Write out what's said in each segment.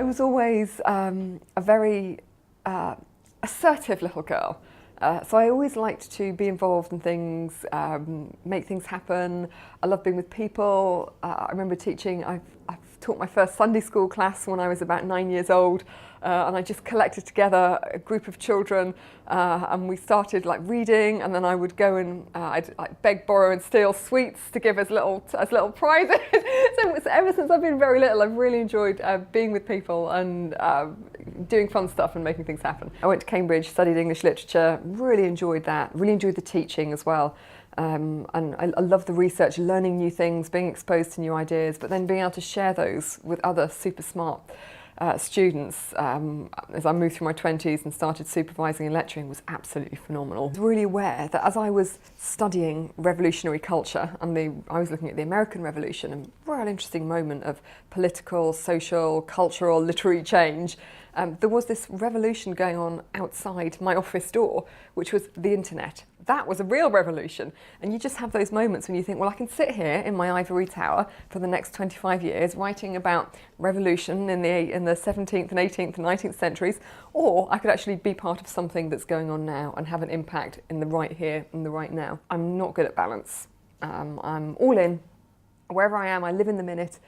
I was always a very assertive little girl. So I always liked to be involved in things, make things happen. I love being with people. I remember teaching, I've taught my first Sunday school class when I was about 9 years old. And I just collected together a group of children and we started like reading, and then I would go and I'd like beg, borrow and steal sweets to give as little prizes. So ever since I've been very little, I've really enjoyed being with people and doing fun stuff and making things happen. I went to Cambridge, studied English literature, really enjoyed that, really enjoyed the teaching as well. And I love the research, learning new things, being exposed to new ideas, but then being able to share those with other super smart students as I moved through my 20s and started supervising and lecturing was absolutely phenomenal. I was really aware that as I was studying revolutionary culture, and I was looking at the American Revolution, a real interesting moment of political, social, cultural, literary change, there was this revolution going on outside my office door, which was the internet. That was a real revolution. And you just have those moments when you think, well, I can sit here in my ivory tower for the next 25 years writing about revolution in the 17th and 18th and 19th centuries, or I could actually be part of something that's going on now and have an impact in the right here and the right now. I'm not good at balance. I'm all in. Wherever I am, I live in the minute.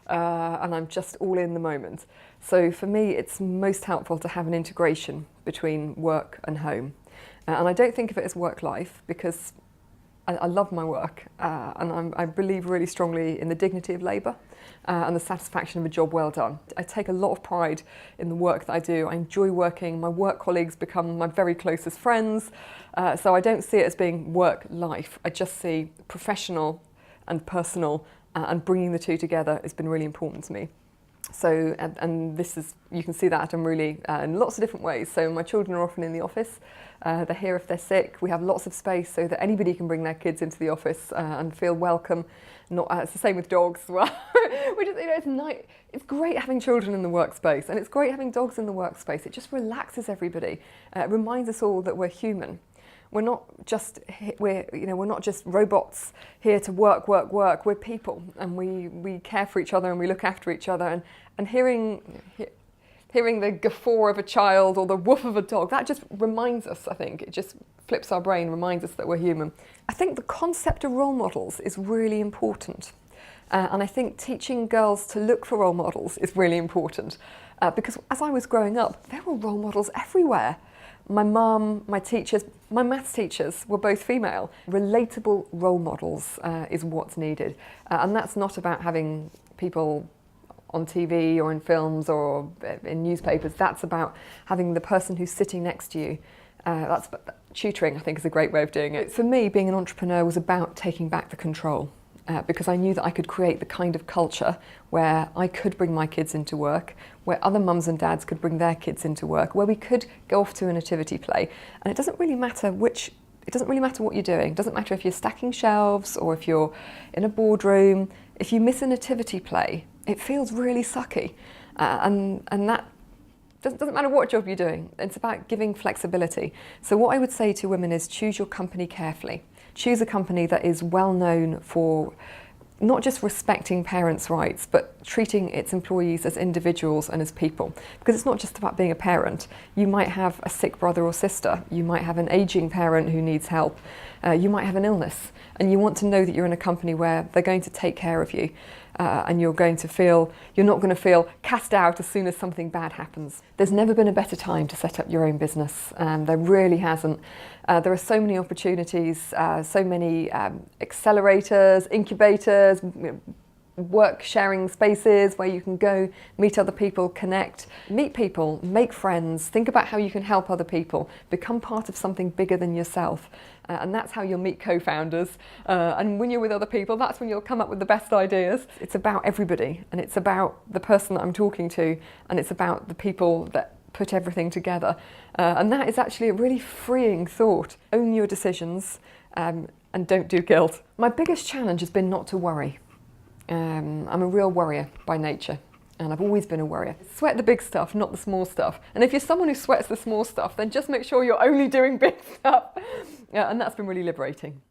And I'm just all in the moment. So for me, it's most helpful to have an integration between work and home. And I don't think of it as work-life because I love my work and I believe really strongly in the dignity of labour and the satisfaction of a job well done. I take a lot of pride in the work that I do. I enjoy working. My work colleagues become my very closest friends. So I don't see it as being work-life. I just see professional and personal, and bringing the two together has been really important to me. So, and this is, you can see that I'm really, in lots of different ways. So my children are often in the office, they're here if they're sick. We have lots of space so that anybody can bring their kids into the office and feel welcome. It's the same with dogs as well. Which is, it's great having children in the workspace, and it's great having dogs in the workspace. It just relaxes everybody. It reminds us all that we're human. We're not just robots here to work. We're people, and we care for each other and we look after each other. And hearing the guffaw of a child or the woof of a dog, that just reminds us. I think it just flips our brain, reminds us that we're human. I think the concept of role models is really important, and I think teaching girls to look for role models is really important because as I was growing up, there were role models everywhere. My mum, my teachers, my maths teachers were both female. Relatable role models is what's needed. And that's not about having people on TV or in films or in newspapers. That's about having the person who's sitting next to you. Tutoring, I think, is a great way of doing it. For me, being an entrepreneur was about taking back the control. Because I knew that I could create the kind of culture where I could bring my kids into work, where other mums and dads could bring their kids into work, where we could go off to a nativity play. And it doesn't really matter what you're doing. It doesn't matter if you're stacking shelves or if you're in a boardroom. If you miss a nativity play, it feels really sucky. And that doesn't matter what job you're doing. It's about giving flexibility. So what I would say to women is choose your company carefully. Choose a company that is well known for not just respecting parents' rights, but treating its employees as individuals and as people. Because it's not just about being a parent. You might have a sick brother or sister. You might have an aging parent who needs help. You might have an illness. And you want to know that you're in a company where they're going to take care of you. And you're not going to feel cast out as soon as something bad happens. There's never been a better time to set up your own business. There really hasn't. There are so many opportunities, so many accelerators, incubators, work sharing spaces where you can go meet other people, connect, meet people, make friends, think about how you can help other people, become part of something bigger than yourself. And that's how you'll meet co-founders. And when you're with other people, that's when you'll come up with the best ideas. It's about everybody, and it's about the person that I'm talking to, and it's about the people that put everything together. And that is actually a really freeing thought. Own your decisions and don't do guilt. My biggest challenge has been not to worry. I'm a real worrier by nature. And I've always been a worrier. Sweat the big stuff, not the small stuff. And if you're someone who sweats the small stuff, then just make sure you're only doing big stuff. And that's been really liberating.